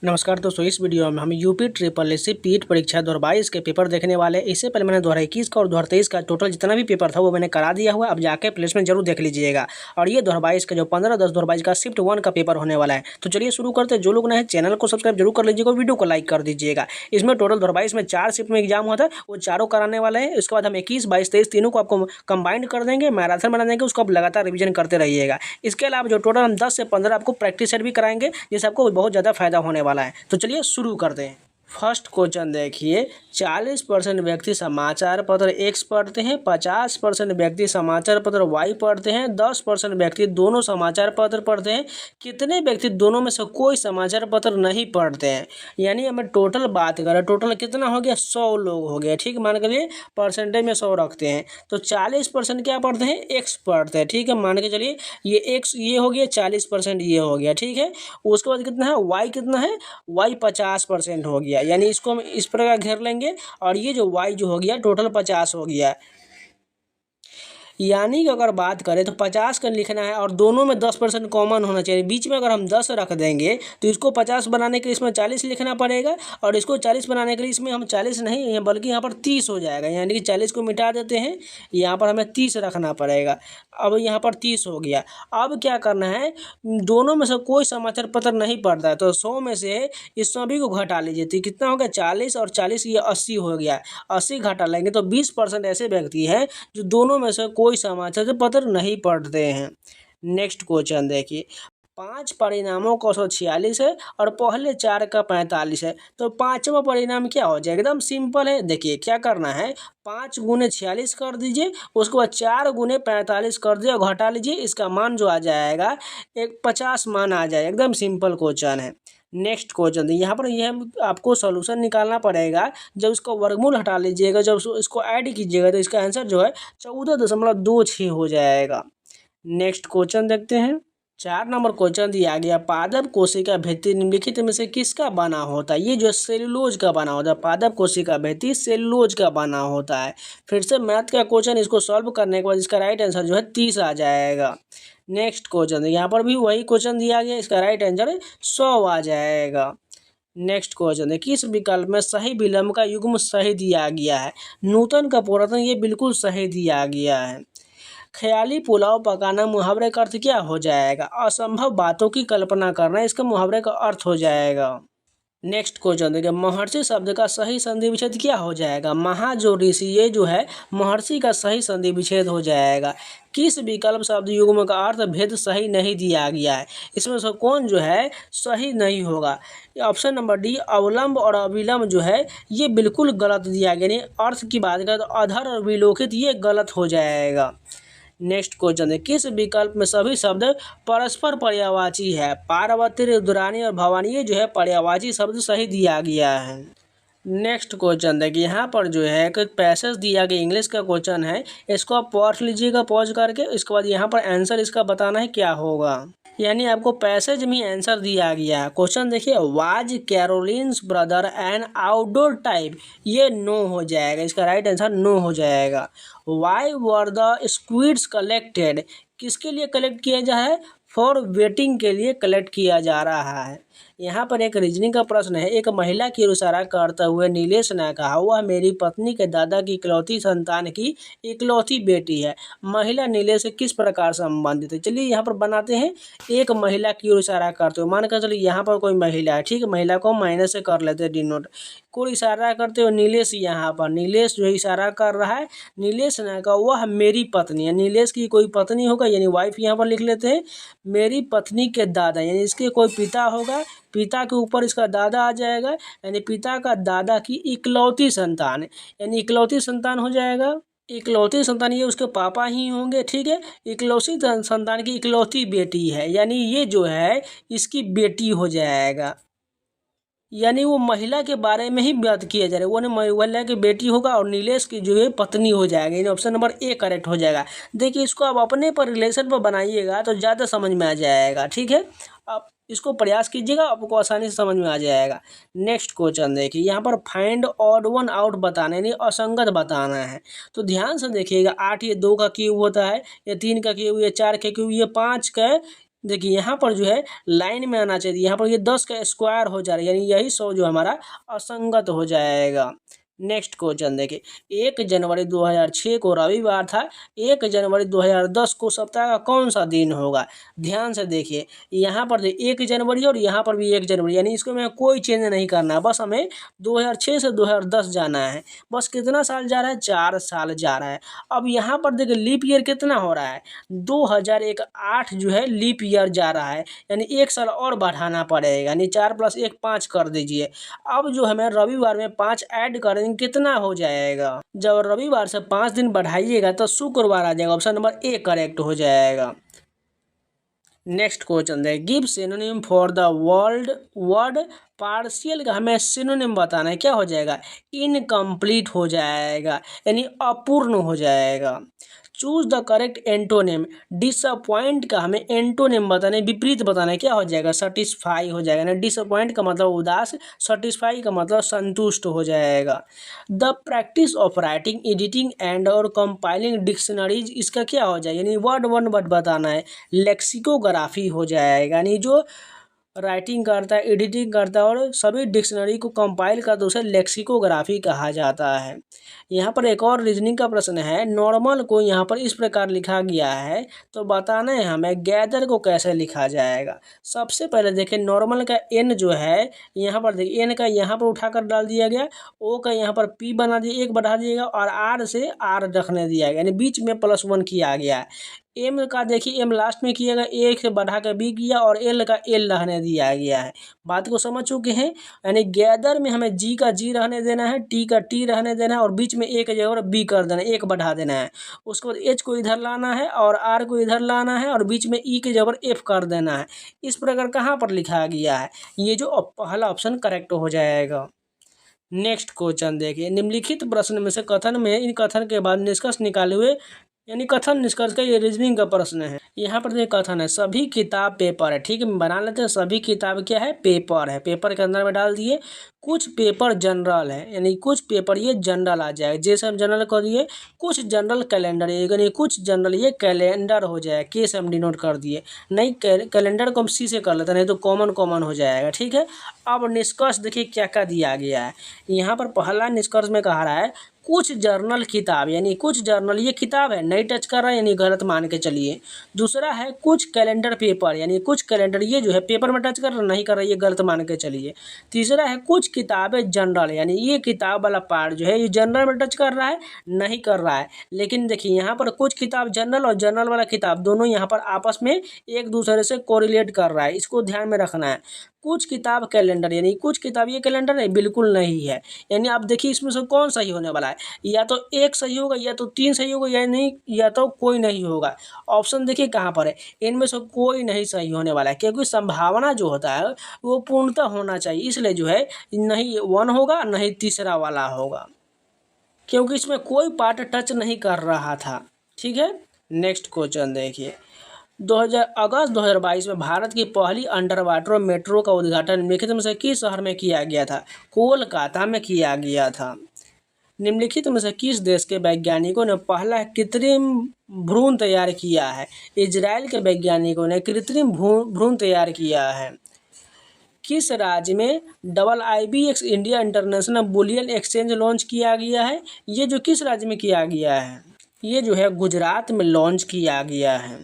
नमस्कार दोस्तों, इस वीडियो में हम यूपी ट्रिपल एससी पीट परीक्षा 2022 के पेपर देखने वाले हैं। इससे पहले मैंने 2021 का और 2023 का टोटल जितना भी पेपर था वो मैंने करा दिया हुआ है। अब जाके प्लेसमेंट जरूर देख लीजिएगा। और ये 2022 का जो 15/10/2022 का शिफ्ट 1 का पेपर होने वाला है। तो चलिए शुरू करते हैं। जो लोग नए चैनल को सब्सक्राइब जरूर कर लीजिएगा, वीडियो को लाइक कर दीजिएगा। इसमें टोटल 2022 में 4 शिफ्ट में एग्जाम हुआ था, वो चारों कराने वाले हैं। उसके बाद हम 21, 22, 23 तीनों को आपको कंबाइंड कर देंगे, मैराथन बना देंगे। उसको आप लगातार रिविजन करते रहिएगा। इसके अलावा जो टोटल हम 10 से 15 आपको प्रैक्टिस सेट भी कराएंगे, जिससे आपको बहुत ज़्यादा फायदा होने वाला है। तो चलिए शुरू करते हैं। फर्स्ट क्वेश्चन देखिए, 40% व्यक्ति समाचार पत्र एक्स पढ़ते हैं, 50% व्यक्ति समाचार पत्र वाई पढ़ते हैं, 10% व्यक्ति दोनों समाचार पत्र पढ़ते हैं। कितने व्यक्ति दोनों में से कोई समाचार पत्र नहीं पढ़ते हैं? यानी हमें टोटल बात करें, टोटल कितना हो गया? 100 लोग हो गया। ठीक, मान के लिए परसेंटेज में 100 रखते हैं तो 40% क्या पढ़ते हैं? एक्स पढ़ते हैं। ठीक है, मान के चलिए ये एक्स ये हो गया, 40% ये हो गया। ठीक है, उसके बाद कितना है? वाई कितना है? वाई 50% हो गया। यानी इसको हम इस प्रकार घेर लेंगे और ये जो y जो हो गया टोटल 50 हो गया। यानी कि अगर बात करें तो 50 का लिखना है और दोनों में 10% कॉमन होना चाहिए। बीच में अगर हम 10 रख देंगे तो इसको 50 बनाने के लिए इसमें 40 लिखना पड़ेगा और इसको 40 बनाने के लिए इसमें हम 40 नहीं है बल्कि यहाँ पर 30 हो जाएगा। यानी कि 40 को मिटा देते हैं, यहाँ पर हमें 30 रखना पड़ेगा। अब यहाँ पर 30 हो गया। अब क्या करना है? दोनों में से कोई समाचार पत्र नहीं पढ़ता है तो 100 में से इस सभी को घटा लीजिए। तो कितना हो गया? 40 और 40 ये 80 हो गया। 80 घटा लेंगे तो 20% ऐसे व्यक्ति हैं जो दोनों में से कोई समाचार पत्र नहीं पढ़ते हैं। नेक्स्ट क्वेश्चन देखिए, 5 परिणामों का 146 है और पहले 4 का 45 है। तो पांचवा परिणाम क्या हो जाएगा? एकदम सिंपल है। देखिए क्या करना है, 5 गुने 46 कर दीजिए, उसके बाद 4 गुने 45 कर दीजिए और घटा लीजिए। इसका मान जो आ जाएगा 50 मान आ जाए। एकदम सिंपल क्वेश्चन है। नेक्स्ट क्वेश्चन यहाँ पर यह आपको सॉल्यूशन निकालना पड़ेगा। जब इसका वर्गमूल हटा लीजिएगा, जब इसको ऐड कीजिएगा तो इसका आंसर जो है 14.26 हो जाएगा। नेक्स्ट क्वेश्चन देखते हैं। 4 नंबर क्वेश्चन दिया गया, पादप कोशिका भित्ति निम्नलिखित में से किसका बना होता है? ये जो सेलुलोज का बना होता है। पादप कोशिका भित्ति सेलुलोज का बना होता है। फिर से मैथ का क्वेश्चन, इसको सॉल्व करने के बाद इसका राइट आंसर जो है 30 आ जाएगा। नेक्स्ट क्वेश्चन यहाँ पर भी वही क्वेश्चन दिया गया, इसका राइट आंसर 100 आ जाएगा। नेक्स्ट क्वेश्चन है, किस विकल्प में सही विलंब का युग्म सही दिया गया है? नूतन का पुरातन ये बिल्कुल सही दिया गया है। ख्याली पुलाव पकाना मुहावरे का अर्थ क्या हो जाएगा? असंभव बातों की कल्पना करना इसका मुहावरे का अर्थ हो जाएगा। नेक्स्ट क्वेश्चन देखिए, महर्षि शब्द का सही संधि विच्छेद क्या हो जाएगा? महा जो ऋषि ये जो है महर्षि का सही संधि विच्छेद हो जाएगा। किस विकल्प शब्द युग्म का अर्थ भेद सही नहीं दिया गया है? इसमें से कौन जो है सही नहीं होगा? ऑप्शन नंबर डी, अवलंब और अविलंब जो है ये बिल्कुल गलत दिया गया। यानी अर्थ की बात करें तो अधर और विलोकित ये गलत हो जाएगा। नेक्स्ट क्वेश्चन है, किस विकल्प में सभी शब्द परस्पर पर्यायवाची है? पार्वती, रुद्राणी और भवानी ये जो है पर्यायवाची शब्द सही दिया गया है। नेक्स्ट क्वेश्चन देखिए, यहाँ पर जो है एक पैसेज दिया गया, इंग्लिश का क्वेश्चन है। इसको आप पढ़ लीजिएगा पॉज करके। इसके बाद यहाँ पर आंसर इसका बताना है क्या होगा। यानी आपको पैसेज में आंसर दिया गया है। क्वेश्चन देखिए, was Caroline's brother and outdoor type? ये नो हो जाएगा। इसका राइट आंसर नो हो जाएगा। Why were the squids collected? किसके लिए कलेक्ट किया जा है? फॉर वेटिंग के लिए कलेक्ट किया जा रहा है। यहाँ पर एक रीजनिंग का प्रश्न है। एक महिला की ओर इशारा करते हुए नीलेश ने कहा, वह मेरी पत्नी के दादा की इकलौती संतान की इकलौती बेटी है। महिला नीलेश से किस प्रकार संबंधित है? चलिए यहाँ पर बनाते हैं। एक महिला की ओर इशारा करते हुए, मान कर चलिए यहाँ पर कोई महिला है। ठीक है, महिला को माइनस से कर लेते हैं डिनोट। कोई इशारा करते हुए नीलेश, यहाँ पर नीलेश जो है इशारा कर रहा है। नीलेश ने कहा वह मेरी पत्नी है। नीलेश की कोई पत्नी होगा यानी वाइफ यहाँ पर लिख लेते हैं। मेरी पत्नी के दादा यानी इसके कोई पिता होगा। पिता के ऊपर इसका दादा आ जाएगा, यानी पिता का दादा की इकलौती संतान, यानी इकलौती संतान हो जाएगा। इकलौती संतान ये उसके पापा ही होंगे। ठीक है, इकलौती संतान की इकलौती बेटी है, यानी ये जो है इसकी बेटी हो जाएगा। यानी वो महिला के बारे में ही बात किया जा रहा है। वो महिला की बेटी होगा और नीलेश की जो है पत्नी हो जाएगी। यानी ऑप्शन नंबर ए करेक्ट हो जाएगा। देखिए इसको आप अपने पर रिलेशन पर बनाइएगा तो ज़्यादा समझ में आ जाएगा। ठीक है, आप इसको प्रयास कीजिएगा, आपको आसानी से समझ में आ जाएगा। नेक्स्ट क्वेश्चन देखिए, यहाँ पर फाइंड ऑड वन आउट बताना यानी असंगत बताना है। तो ध्यान से देखिएगा, 8 ये 2 का क्यूब होता है, ये 3 का क्यूब, ये 4 का क्यूब, ये 5 का देखिए यहाँ पर जो है लाइन में आना चाहिए, यहाँ पर ये 10 का स्क्वायर हो जा रहा है, यानी यही 100 जो हमारा असंगत हो जाएगा। नेक्स्ट क्वेश्चन देखिए, 1 जनवरी 2006 को रविवार था, 1 जनवरी 2010 को सप्ताह का कौन सा दिन होगा? ध्यान से देखिए, यहाँ पर 1 जनवरी और यहाँ पर भी 1 जनवरी, यानी इसको में कोई चेंज नहीं करना है, बस हमें 2006 से 2010 जाना है। बस कितना साल जा रहा है? 4 साल जा रहा है। अब यहाँ पर देखिए लीप ईयर कितना हो रहा है? 2001 8 जो है लीप ईयर जा रहा है, यानी 1 साल और बढ़ाना पड़ेगा, यानी 4 + 1 5 कर दीजिए। अब जो हमें रविवार में 5 ऐड करेंगे कितना हो जाएगा? जब रविवार से 5 दिन बढ़ाइएगा तो शुक्रवार आ जाएगा, ऑप्शन नंबर ए करेक्ट हो जाएगा। नेक्स्ट क्वेश्चन है, give synonym for the word partial का हमें सिनोनिम बताना है, क्या हो जाएगा? इनकम्प्लीट हो जाएगा, यानी अपूर्ण हो जाएगा। Choose the correct antonym, disappoint का हमें एंटोनिम बताना है, विपरीत बताना है, क्या हो जाएगा? सेटिस्फाई हो जाएगा ना। डिसअपॉइंट का मतलब उदास, सेटिस्फाई का मतलब संतुष्ट हो जाएगा। The practice of writing, editing and और कंपाइलिंग डिक्शनरीज, इसका क्या हो जाएगा? यानी वर्ड बताना है, लेक्सिकोग्राफी हो जाएगा, यानी जो राइटिंग करता है, एडिटिंग करता है और सभी डिक्शनरी को कंपाइल करता है उसे लेक्सिकोग्राफी कहा जाता है। यहाँ पर एक और रीजनिंग का प्रश्न है, नॉर्मल को यहाँ पर इस प्रकार लिखा गया है, तो बताना है हमें गैदर को कैसे लिखा जाएगा। सबसे पहले देखिए नॉर्मल का एन जो है, यहाँ पर देखिए एन का यहाँ पर उठाकर डाल दिया गया, ओ का यहाँ पर पी बना दिया, 1 बढ़ा दिएगा और आर से आर रखने दिया गया, यानी बीच में +1 किया गया है। एम का देखिए एम लास्ट में किया गया, एक से बढ़ा कर बी किया और एल का एल रहने दिया गया है। बात को समझ चुके हैं? यानी गैदर में हमें जी का जी रहने देना है, टी का टी रहने देना है और बीच में ए की जगह पर बी कर देना है, 1 बढ़ा देना है। उसके बाद एच को इधर लाना है और आर को इधर लाना है और बीच में ई की जगह पर एफ कर देना है। इस प्रकार कहाँ पर लिखा गया है? ये जो पहला ऑप्शन करेक्ट हो जाएगा। नेक्स्ट क्वेश्चन देखिए, निम्नलिखित प्रश्न में से कथन में इन कथन के बाद निष्कर्ष निकाले हुए, यानी कथन निष्कर्ष का ये रीजनिंग का प्रश्न है। यहाँ पर देखिए कथन है, सभी किताब पेपर है, ठीक है, बना लेते हैं। सभी किताब क्या है? पेपर है, पेपर के अंदर में डाल दिए। कुछ पेपर जनरल है, यानी कुछ पेपर ये जनरल आ जाएगा, जैसे हम जनरल कर दिए। कुछ जनरल कैलेंडर, यानी कुछ जनरल ये कैलेंडर हो जाएगा, के से हम डिनोट कर दिए। नहीं कैलेंडर को हम सी से कर लेते हैं, नहीं तो कॉमन हो जाएगा, ठीक है। अब निष्कर्ष देखिए क्या क्या दिया गया है। यहाँ पर पहला निष्कर्ष में कहा रहा है कुछ जर्नल किताब, यानी कुछ जर्नल ये किताब है, नहीं टच कर रहा है, यानी गलत मान के चलिए। दूसरा है कुछ कैलेंडर पेपर, यानी कुछ कैलेंडर ये जो है पेपर में टच कर रहा, नहीं कर रहा, ये गलत मान के चलिए। तीसरा है कुछ किताबें जनरल, यानी ये किताब वाला पार्ट जो है ये जनरल में टच कर रहा है, नहीं कर रहा है। लेकिन देखिए यहाँ पर कुछ किताब जनरल और जनरल वाला किताब दोनों यहाँ पर आपस में एक दूसरे से कोरिलेट कर रहा है, इसको ध्यान में रखना है। कुछ किताब कैलेंडर, यानी कुछ किताब ये कैलेंडर है, बिल्कुल नहीं है। यानी आप देखिए इसमें से कौन सही होने वाला है, या तो 1 सही होगा, या तो 3 सही होगा, या नहीं, या तो कोई नहीं होगा। ऑप्शन देखिए कहाँ पर है, इनमें से कोई नहीं सही होने वाला है, क्योंकि संभावना जो होता है वो पूर्णतः होना चाहिए, इसलिए जो है नहीं 1 होगा, नहीं तीसरा वाला होगा, क्योंकि इसमें कोई पार्ट टच नहीं कर रहा था, ठीक है। नेक्स्ट क्वेश्चन देखिए, 2000 अगस्त 2022 में भारत की पहली अंडर वाटर मेट्रो का उद्घाटन निम्नलिखित में से किस शहर में किया गया था? कोलकाता में किया गया था। निम्नलिखित में से किस देश के वैज्ञानिकों ने पहला कृत्रिम भ्रूण तैयार किया है? इजराइल के वैज्ञानिकों ने कृत्रिम भ्रूण तैयार किया है। किस राज्य में IIBX India international bullion exchange launch किया गया है? ये जो किस राज्य में किया गया है? ये जो है गुजरात में लॉन्च किया गया है।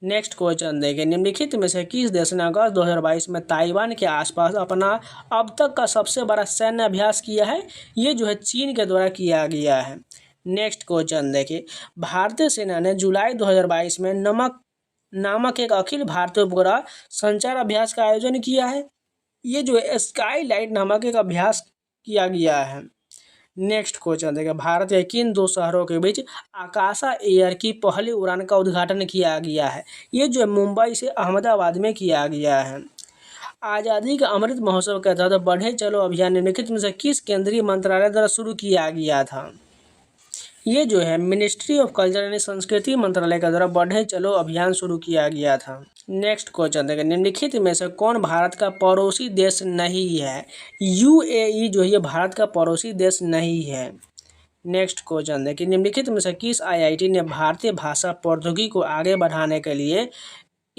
नेक्स्ट क्वेश्चन देखें, निम्नलिखित में से किस देश ने अगस्त 2022 में ताइवान के आसपास अपना अब तक का सबसे बड़ा सैन्य अभ्यास किया है? ये जो है चीन के द्वारा किया गया है। नेक्स्ट क्वेश्चन देखिए, भारतीय सेना ने जुलाई 2022 में नामक एक अखिल भारतीय उपग्रह संचार अभ्यास का आयोजन किया है। ये जो है स्काईलाइट नामक एक अभ्यास किया गया है। नेक्स्ट क्वेश्चन देखिए, भारत के किन 2 शहरों के बीच आकाशा एयर की पहली उड़ान का उद्घाटन किया गया है? ये जो है मुंबई से अहमदाबाद में किया गया है। आज़ादी का अमृत महोत्सव के तहत बढ़े चलो अभियान निम्नलिखित में से किस केंद्रीय मंत्रालय द्वारा शुरू किया गया था? ये जो है मिनिस्ट्री ऑफ कल्चर यानी संस्कृति मंत्रालय के द्वारा बढ़े चलो अभियान शुरू किया गया था। नेक्स्ट क्वेश्चन देखिए, निम्नलिखित में से कौन भारत का पड़ोसी देश नहीं है? UAE जो है ये भारत का पड़ोसी देश नहीं है। नेक्स्ट क्वेश्चन देखिए, निम्नलिखित में से किस IIT ने भारतीय भाषा प्रौद्योगिकी को आगे बढ़ाने के लिए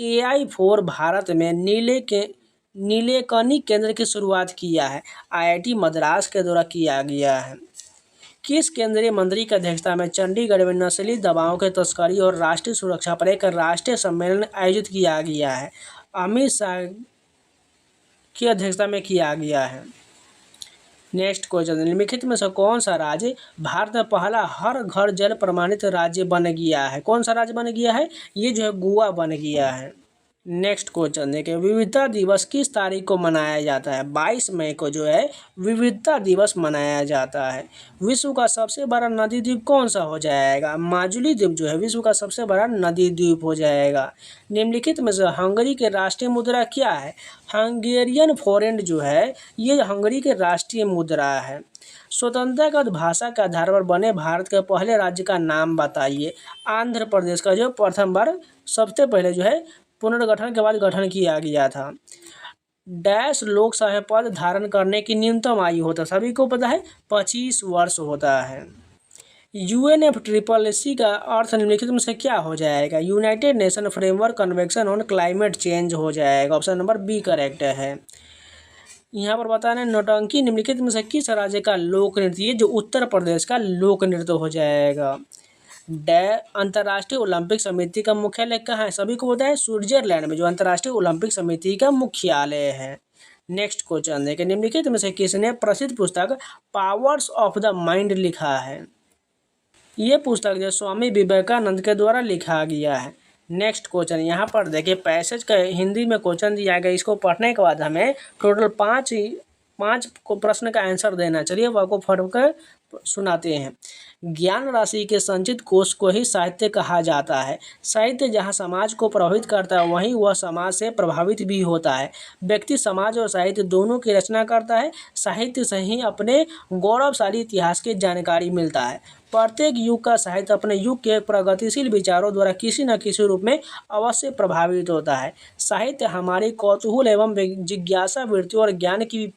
AI4 भारत में नीलेकनी केंद्र की शुरुआत किया है? IIT मद्रास के द्वारा किया गया है। किस केंद्रीय मंत्री की अध्यक्षता में चंडीगढ़ में नस्ली दवाओं के तस्करी और राष्ट्रीय सुरक्षा पर एक राष्ट्रीय सम्मेलन आयोजित किया गया है? अमित शाह की अध्यक्षता में किया गया है। नेक्स्ट क्वेश्चन, निम्नलिखित में से कौन सा राज्य भारत में पहला हर घर जल प्रमाणित राज्य बन गया है? कौन सा राज्य बन गया है? ये जो है गोवा बन गया है। नेक्स्ट क्वेश्चन देखिए, विविधता दिवस किस तारीख को मनाया जाता है? 22 मई को जो है विविधता दिवस मनाया जाता है। विश्व का सबसे बड़ा नदी द्वीप कौन सा हो जाएगा? माजुली द्वीप जो है विश्व का सबसे बड़ा नदी द्वीप हो जाएगा। निम्नलिखित में से हंगरी के राष्ट्रीय मुद्रा क्या है? हंगेरियन फोरेंट जो है ये हंगरी के राष्ट्रीय मुद्रा है। स्वतंत्रता भाषा के आधार पर बने भारत के पहले राज्य का नाम बताइए। आंध्र प्रदेश का जो प्रथम बार सबसे पहले जो है पुनर्गठन के बाद गठन किया गया था। डैश लोकसभा पद धारण करने की न्यूनतम आयु होता है, सभी को पता है 25 वर्ष होता है। UNFCCC का अर्थ निम्नलिखित में से क्या हो जाएगा? United nation framework convention on climate change हो जाएगा। ऑप्शन नंबर बी करेक्ट है। यहाँ पर बताना नौटंकी निम्नलिखित में से किस राज्य का लोक नृत्य, जो उत्तर प्रदेश का लोक नृत्य हो जाएगा। अंतर्राष्ट्रीय ओलंपिक समिति का मुख्यालय कहाँ है? सभी को पता है स्विट्जरलैंड में जो अंतर्राष्ट्रीय ओलंपिक समिति का मुख्यालय है। नेक्स्ट क्वेश्चन देखिए, निम्नलिखित में से किसने प्रसिद्ध पुस्तक पावर्स ऑफ द माइंड लिखा है? ये पुस्तक जो स्वामी विवेकानंद के द्वारा लिखा गया है। नेक्स्ट क्वेश्चन यहाँ पर देखिए, पैसेज का हिंदी में क्वेश्चन दिया गया, इसको पढ़ने के बाद हमें टोटल पाँच को प्रश्न का आंसर देना। चलिए वो आपको फट कर सुनाते हैं। ज्ञान राशि के संचित कोष को ही साहित्य कहा जाता है। साहित्य जहाँ समाज को प्रभावित करता है वहीं वह समाज से प्रभावित भी होता है। व्यक्ति समाज और साहित्य दोनों की रचना करता है। साहित्य से ही अपने गौरवशाली इतिहास की जानकारी मिलता है। प्रत्येक युग का साहित्य अपने युग के प्रगतिशील विचारों द्वारा किसी न किसी रूप में अवश्य प्रभावित होता है। साहित्य हमारी कौतूहल एवं जिज्ञासा वृत्ति और ज्ञान की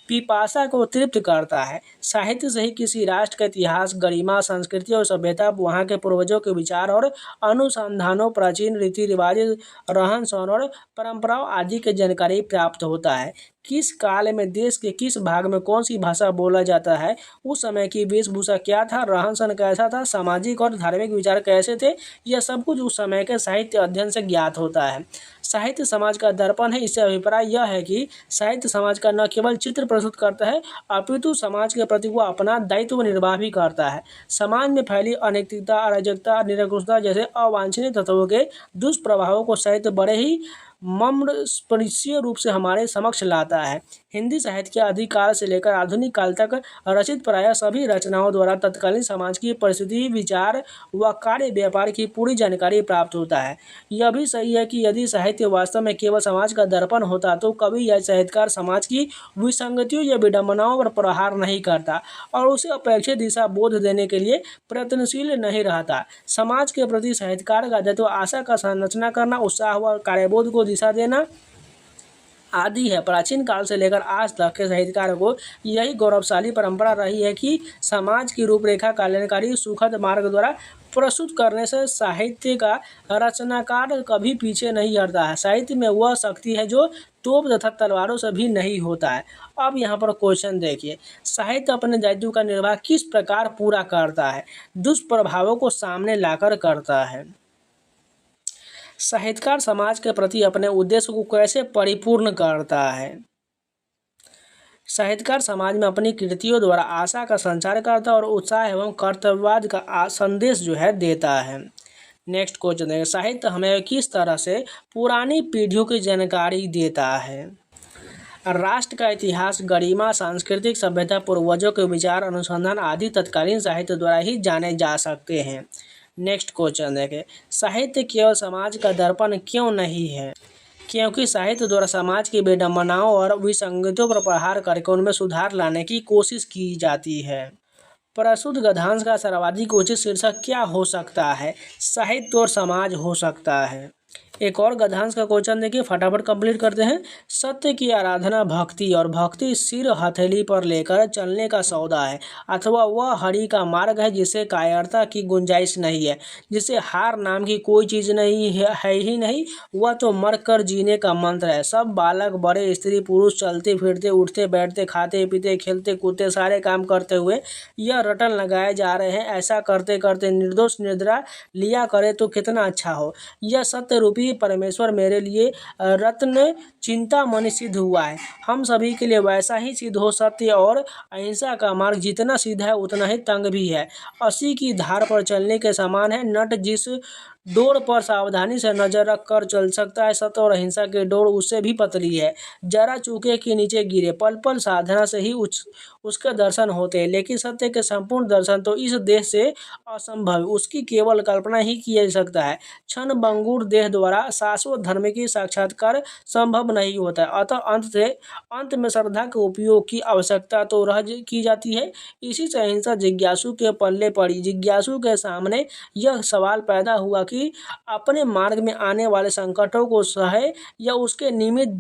पिपासा को तृप्त करता है। साहित्य से ही किसी राष्ट्र का इतिहास, गरिमा, संस्कृति और सभ्यता, वहाँ के पूर्वजों के विचार और अनुसंधानों, प्राचीन रीति रिवाज, रहन सहन और परंपराओं आदि की जानकारी प्राप्त होता है। किस काल में देश के किस भाग में कौन सी भाषा बोला जाता है, उस समय की वेशभूषा क्या था, रहन सहन कैसा था, सामाजिक और धार्मिक विचार कैसे थे, यह सब कुछ उस समय के साहित्य अध्ययन से ज्ञात होता है। साहित्य समाज का दर्पण है। इससे अभिप्राय यह है कि साहित्य समाज का न केवल चित्र प्रस्तुत करता है अपितु समाज के प्रति वह अपना दायित्व निर्वाह भी करता है। समाज में फैली अनैतिकता, अराजकता, निरंकुशता जैसे अवांछनीय तत्वों के दुष्प्रभावों को साहित्य बड़े ही मर्मस्पर्शी रूप से हमारे समक्ष लाता है। हिंदी साहित्य के आदिकाल से लेकर आधुनिक काल तक रचित प्रायः सभी रचनाओं द्वारा तत्कालीन समाज की परिस्थिति, विचार व कार्य व्यापार की पूरी जानकारी प्राप्त होता है। यह भी सही है कि यदि साहित्य वास्तव में केवल समाज का दर्पण होता तो कभी यह साहित्यकार समाज की विसंगतियों या विडंबनाओं पर प्रहार नहीं करता और उसे अपेक्षित दिशा बोध देने के लिए प्रयत्नशील नहीं रहता। समाज के प्रति साहित्यकार का दायित्व आशा का संरचना करना, उत्साह व कार्यबोध को दिशा देना आदि है। प्राचीन काल से लेकर आज तक के साहित्यकारों को यही गौरवशाली परंपरा रही है कि समाज की रूपरेखा कल्याणकारी सुखद मार्ग द्वारा प्रस्तुत करने से साहित्य का रचनाकार कभी पीछे नहीं हटता है। साहित्य में वह शक्ति है जो तोप तथा तलवारों से भी नहीं होता है। अब यहाँ पर क्वेश्चन देखिए, साहित्य अपने दायित्व का निर्वाह किस प्रकार पूरा करता है? दुष्प्रभावों को सामने लाकर करता है। साहित्यकार समाज के प्रति अपने उद्देश्य को कैसे परिपूर्ण करता है? साहित्यकार समाज में अपनी कृतियों द्वारा आशा का संचार करता है और उत्साह एवं कर्तव्यवाद का संदेश जो है देता है। नेक्स्ट क्वेश्चन है, साहित्य हमें किस तरह से पुरानी पीढ़ियों की जानकारी देता है? राष्ट्र का इतिहास, गरिमा, सांस्कृतिक सभ्यता, पूर्वजों के विचार, अनुसंधान आदि तत्कालीन साहित्य द्वारा ही जाने जा सकते हैं। नेक्स्ट क्वेश्चन देखें, साहित्य केवल समाज का दर्पण क्यों नहीं है? क्योंकि साहित्य द्वारा समाज की विडंबनाओं और विसंगतियों पर प्रहार करके उनमें सुधार लाने की कोशिश की जाती है। प्रस्तुत गद्यांश का सर्वाधिक उचित शीर्षक क्या हो सकता है? साहित्य और समाज हो सकता है। एक और गद्यांश का क्वेश्चन देखिए, फटाफट कंप्लीट करते हैं। सत्य की आराधना भक्ति और भक्ति सिर हथेली पर लेकर चलने का सौदा है, अथवा वह हरि का मार्ग है जिसे कायरता की गुंजाइश नहीं है, जिसे हार नाम की कोई चीज़ नहीं है ही नहीं, वह तो मर कर जीने का मंत्र है। सब बालक बड़े स्त्री पुरुष चलते फिरते उठते बैठते खाते पीते खेलते कूदते सारे काम करते हुए यह रटन लगाए जा रहे हैं, ऐसा करते करते निर्दोष निद्रा लिया करे तो कितना अच्छा हो। यह सत्य रूपी परमेश्वर मेरे लिए रत्न चिंतामणि सिद्ध हुआ है। हम सभी के लिए वैसा ही सिद्ध हो। सत्य और अहिंसा का मार्ग जितना सीधा है उतना ही तंग भी है। अस्सी की धार पर चलने के समान है। नट जिस डोर पर सावधानी से नजर रख कर चल सकता है, सत्य और अहिंसा की डोर उससे भी पतली है। जरा चूके के नीचे गिरे, पल पल साधना से ही उसके दर्शन होते हैं, लेकिन सत्य के संपूर्ण दर्शन तो इस देह से असंभव है, उसकी केवल कल्पना ही किया जा सकता है। क्षण भंगुर देह द्वारा शाश्वत धर्म की साक्षात्कार संभव नहीं होता है। अतः अंत में श्रद्धा के उपयोग की आवश्यकता तो रह की जाती है। इसी से अहिंसा जिज्ञासु के पल्ले पड़ी। जिज्ञासु के सामने यह सवाल पैदा हुआ कि अपने मार्ग में आने वाले संकटों को सहे या उसके निमित्त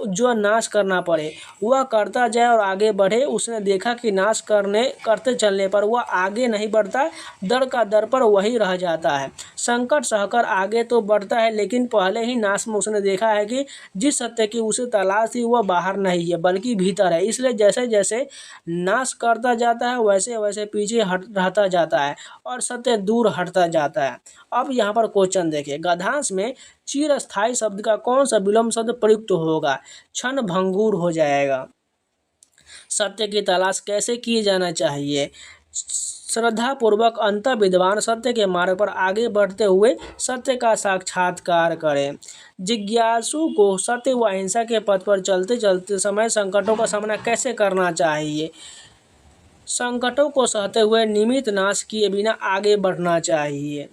जो नाश करना पड़े वह करता जाए और आगे बढ़े। उसने देखा कि नाश करते चलने पर वह आगे नहीं बढ़ता, दर का दर पर वही रह जाता है। संकट सहकर आगे तो बढ़ता है, लेकिन पहले ही नाश में उसने देखा है कि जिस सत्य की उसे तलाश थी वह बाहर नहीं है बल्कि भीतर है। इसलिए जैसे जैसे नाश करता जाता है वैसे वैसे पीछे रहता जाता है और सत्य दूर हटता जाता है। अब यहाँ पर क्वेश्चन देखिए, गद्यांश में चिरस्थायी शब्द का कौन सा विलोम शब्द प्रयुक्त होगा? क्षण भंगुर हो जाएगा। सत्य की तलाश कैसे की जाना चाहिए? श्रद्धा पूर्वक अंत विद्वान सत्य के मार्ग पर आगे बढ़ते हुए सत्य का साक्षात्कार करें। जिज्ञासु को सत्य व अहिंसा के पथ पर चलते चलते समय संकटों का सामना कैसे करना चाहिए? संकटों को सहते हुए निमित्त नाश किए बिना आगे बढ़ना चाहिए।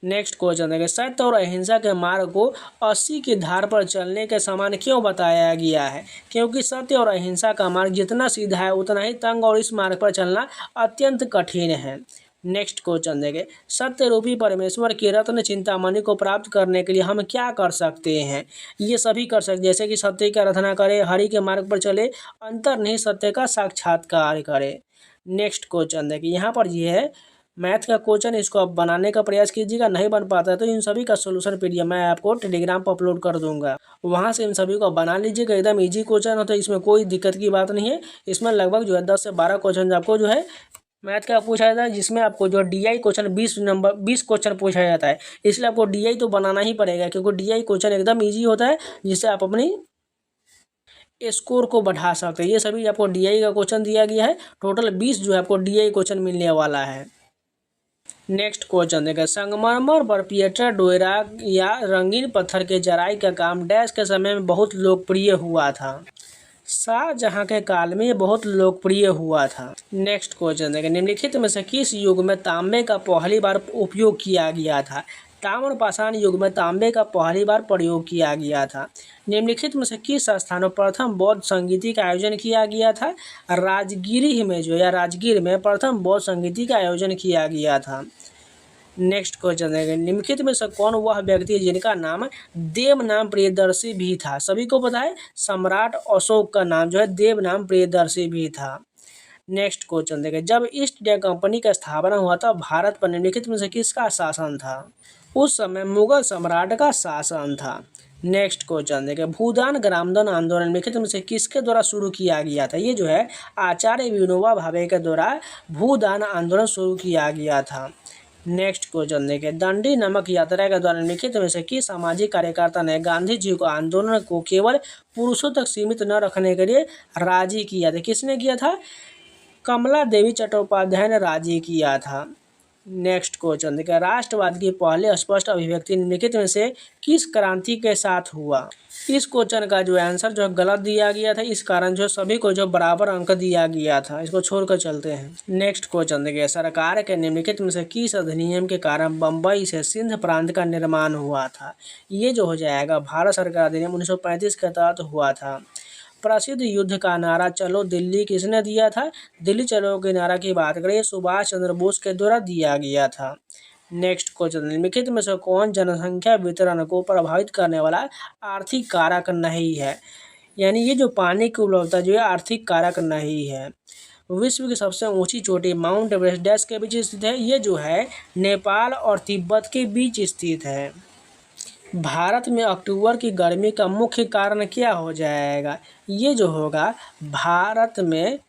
नेक्स्ट क्वेश्चन देखिए, सत्य और अहिंसा के मार्ग को 80 की धार पर चलने के समान क्यों बताया गया है? क्योंकि सत्य और अहिंसा का मार्ग जितना सीधा है उतना ही तंग और इस मार्ग पर चलना अत्यंत कठिन है। नेक्स्ट क्वेश्चन देखिए, सत्य रूपी परमेश्वर की रत्न चिंतामणि को प्राप्त करने के लिए हम क्या कर सकते हैं? ये सभी कर सकते, जैसे कि सत्य की आराधना करें, हरि के मार्ग पर चले, अंतर्निहित सत्य का साक्षात्कार करें। नेक्स्ट क्वेश्चन देखिए, यहाँ पर ये है मैथ का क्वेश्चन, इसको आप बनाने का प्रयास कीजिएगा। नहीं बन पाता है तो इन सभी का सोल्यूशन पीडीएफ मैं आपको टेलीग्राम पर अपलोड कर दूंगा, वहां से इन सभी को बना लीजिएगा। एकदम इजी क्वेश्चन होता है, इसमें कोई दिक्कत की बात नहीं है। इसमें लगभग जो है 10 से 12 क्वेश्चन आपको जो है मैथ का पूछा जाता है, जिसमें आपको जो डीआई क्वेश्चन 20 क्वेश्चन पूछा जाता है। इसलिए आपको डीआई तो बनाना ही पड़ेगा, क्योंकि डीआई क्वेश्चन एकदम ईजी होता है, जिससे आप अपनी स्कोर को बढ़ा सकते हैं। ये सभी आपको डीआई का क्वेश्चन दिया गया है। टोटल 20 जो है आपको डीआई क्वेश्चन मिलने वाला है। नेक्स्ट क्वेश्चन देखिए, संगमरमर पर पिएट्रा डोरा या रंगीन पत्थर के जराई का काम डैश के समय में बहुत लोकप्रिय हुआ था। शाहजहां के काल में बहुत लोकप्रिय हुआ था। नेक्स्ट क्वेश्चन देखिए, निम्नलिखित में से किस युग में तांबे का पहली बार उपयोग किया गया था? ताम्रपाषाण युग में तांबे का पहली बार प्रयोग किया गया था। निम्नलिखित में से किस स्थानों पर प्रथम बौद्ध संगीति का आयोजन किया गया था? राजगिरी में जो या राजगीर में प्रथम बौद्ध संगीति का आयोजन किया गया था। नेक्स्ट क्वेश्चन है, निम्नलिखित में से कौन वह व्यक्ति है जिनका नाम देव नाम प्रियदर्शी भी था? सभी को पता है सम्राट अशोक का नाम जो है देव नाम प्रियदर्शी भी था। नेक्स्ट क्वेश्चन देखिए, जब ईस्ट इंडिया कंपनी का स्थापना हुआ था भारत पर निम्नलिखित में से किसका शासन था? उस समय मुगल सम्राट का शासन था। नेक्स्ट क्वेश्चन देखिए, भूदान ग्रामदान आंदोलन निम्नलिखित में से किसके द्वारा शुरू किया गया था? ये जो है आचार्य विनोबा भावे के द्वारा भूदान आंदोलन शुरू किया गया था। नेक्स्ट क्वेश्चन देखिए, दंडी नमक यात्रा के दौरान निम्नलिखित में से किस सामाजिक कार्यकर्ता ने गांधी जी को आंदोलन को केवल पुरुषों तक सीमित न रखने के लिए राजी किया था? किसने किया था? कमला देवी चट्टोपाध्याय ने राजी किया था। नेक्स्ट क्वेश्चन देखिए, राष्ट्रवाद की पहले स्पष्ट अभिव्यक्ति निम्नलिखित में से किस क्रांति के साथ हुआ? इस क्वेश्चन का जो आंसर जो गलत दिया गया था, इस कारण जो सभी को जो बराबर अंक दिया गया था, इसको छोड़कर चलते हैं। नेक्स्ट क्वेश्चन देखिए, सरकार के निम्नलिखित में से किस अधिनियम के कारण बम्बई से सिंध प्रांत का निर्माण हुआ था? ये जो हो जाएगा भारत सरकार अधिनियम 1935 के तहत हुआ था। प्रसिद्ध युद्ध का नारा चलो दिल्ली किसने दिया था? दिल्ली चलो के नारा की बात करें सुभाष चंद्र बोस के द्वारा दिया गया था। नेक्स्ट क्वेश्चन, निम्नलिखित में से कौन जनसंख्या वितरण को प्रभावित करने वाला आर्थिक कारक नहीं है? यानी ये जो पानी की उपलब्धता जो है आर्थिक कारक नहीं है। विश्व की सबसे ऊंची चोटी माउंट एवरेस्ट डैश के बीच स्थित है? ये जो है नेपाल और तिब्बत के बीच स्थित है। भारत में अक्टूबर की गर्मी का मुख्य कारण क्या हो जाएगा? ये जो होगा भारत में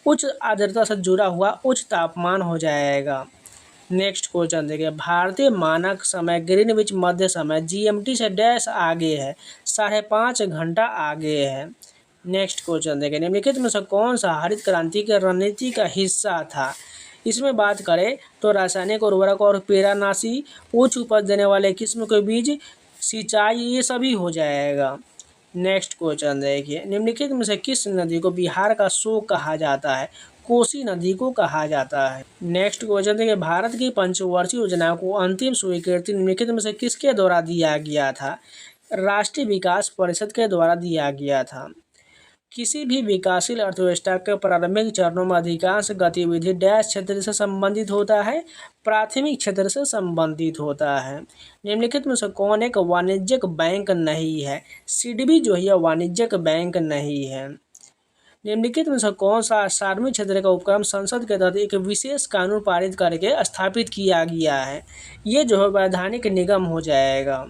उच्च आर्द्रता से जुड़ा हुआ उच्च तापमान हो जाएगा। नेक्स्ट क्वेश्चन देखिए, भारतीय मानक समय ग्रीनविच मध्य समय GMT से डैश आगे है, 5.5 घंटा आगे है। नेक्स्ट क्वेश्चन देखिए, निम्नलिखित में से कौन सा हरित क्रांति की रणनीति का हिस्सा था? इसमें बात करें तो रासायनिक उर्वरक और पेड़ानाशी, उच्च उपज देने वाले किस्म के बीज, सिंचाई, ये सभी हो जाएगा। नेक्स्ट क्वेश्चन देखिए, निम्नलिखित में से किस नदी को बिहार का शोक कहा जाता है? कोसी नदी को कहा जाता है। नेक्स्ट क्वेश्चन देखिए, भारत की पंचवर्षीय योजना को अंतिम स्वीकृति निम्नलिखित में से किसके द्वारा दिया गया था? राष्ट्रीय विकास परिषद के द्वारा दिया गया था। किसी भी विकासशील अर्थव्यवस्था के प्रारंभिक चरणों में अधिकांश गतिविधि डैश क्षेत्र से संबंधित होता है? प्राथमिक क्षेत्र से संबंधित होता है। निम्नलिखित में से कौन एक वाणिज्यिक बैंक नहीं है? सिडबी जो है वाणिज्यिक बैंक नहीं है। निम्नलिखित में से कौन सा सार्वजनिक क्षेत्र का उपक्रम संसद के तहत एक विशेष कानून पारित करके स्थापित किया गया है? ये जो है वैधानिक निगम हो जाएगा।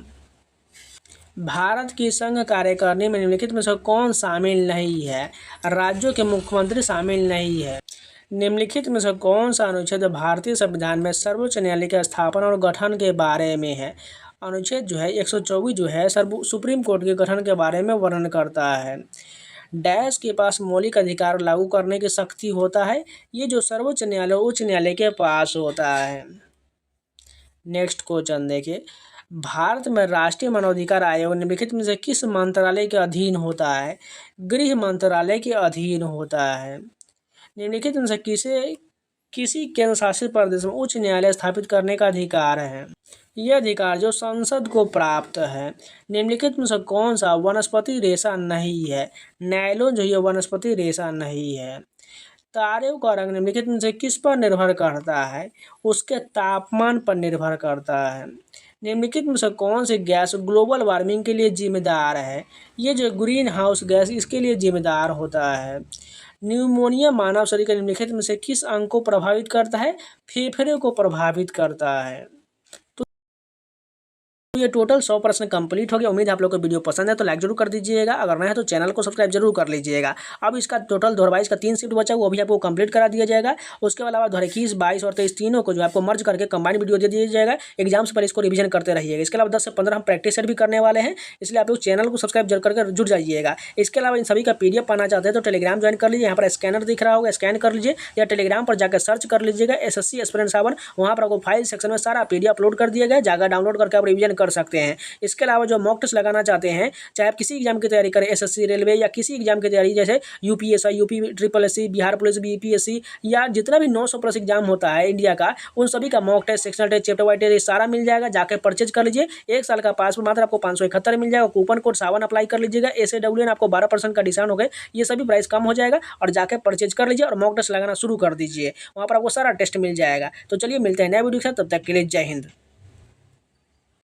भारत की संघ कार्यकारिणी में निम्नलिखित में से कौन शामिल नहीं है? राज्यों के मुख्यमंत्री शामिल नहीं है। निम्नलिखित में से कौन सा अनुच्छेद भारतीय संविधान में सर्वोच्च न्यायालय के स्थापना और गठन के बारे में है? अनुच्छेद जो है 124 जो है सुप्रीम कोर्ट के गठन के बारे में वर्णन करता है। डैश के पास मौलिक अधिकार लागू करने की शक्ति होता है? ये जो सर्वोच्च न्यायालय उच्च न्यायालय के पास होता है। नेक्स्ट क्वेश्चन देखिए, भारत में राष्ट्रीय मानवाधिकार आयोग निम्नलिखित में से किस मंत्रालय के अधीन होता है? गृह मंत्रालय के अधीन होता है। निम्नलिखित में से किसी केंद्र शासित प्रदेश में उच्च न्यायालय स्थापित करने का अधिकार है? यह अधिकार जो संसद को प्राप्त है। निम्नलिखित में से कौन सा वनस्पति रेशा नहीं है? नायलॉन जो है वनस्पति रेशा नहीं है। तारों का रंग निम्नलिखित में से किस पर निर्भर करता है? उसके तापमान पर निर्भर करता है। निम्नलिखित में से कौन सी गैस ग्लोबल वार्मिंग के लिए जिम्मेदार है? ये जो ग्रीन हाउस गैस इसके लिए जिम्मेदार होता है। न्यूमोनिया मानव शरीर के निम्नलिखित में से किस अंग को प्रभावित करता है? फेफड़े को प्रभावित करता है। ये टोटल 100 प्रश्न कंप्लीट हो गया। उम्मीद है आप लोग को वीडियो पसंद है तो लाइक जरूर कर दीजिएगा, अगर नहीं है तो चैनल को सब्सक्राइब जरूर कर लीजिएगा। अब इसका टोटल 2022 का 3 शिफ्ट बचा वो भी आपको कंप्लीट करा दिया जाएगा। उसके अलावा 2021, 22 और 23 तीनों को जो आपको मर्ज करके कंबाइंड वीडियो दे दिया जाएगा। एग्जाम्स पर इसको रिवीजन करते रहिएगा। इसके अलावा 10 से 15 हम प्रैक्टिस सेट भी करने वाले हैं, इसलिए आप लोग चैनल को सब्सक्राइब जरूर करके जुड़ जाइएगा। इसके अलावा इन सभी का PDF पाना चाहते हैं तो टेलीग्राम ज्वाइन कर लीजिए। यहाँ पर स्कैनर दिख रहा होगा, स्कैन कर लीजिए या टेलीग्राम पर जाकर सर्च कर लीजिएगा SSC एस्पिरेंट 7। वहाँ पर आपको फाइल सेक्शन में सारा PDF अपलोड कर दिया गया, जाकर डाउनलोड करके आप रिवीजन कर सकते हैं। इसके अलावा जो मॉक टेस्ट लगाना चाहते हैं, चाहे आप किसी एग्जाम की तैयारी करें, SSC, रेलवे या किसी एग्जाम की तैयारी जैसे UPSI, UP SSSC, Bihar police, BPSC या जितना भी 900 प्लस एग्जाम होता है इंडिया का, उन सभी का mock test, sectional test, chapter wise test सारा मिल जाएगा। जाकर परचेज कर लीजिए। 1 साल का पास पर मात्र आपको 571 मिल जाएगा। कूपन कोड 7 अप्लाई कर लीजिएगा। SAWN आपको 12% का डिस्काउंट हो गए, ये सभी प्राइस कम हो जाएगा और जाकर परचेज कर लीजिए और मॉक टेस्ट लगाना शुरू कर दीजिए। वहाँ पर आपको सारा टेस्ट मिल जाएगा। तो चलिए मिलते हैं नए वीडियो के साथ, तब तक के लिए जय हिंद।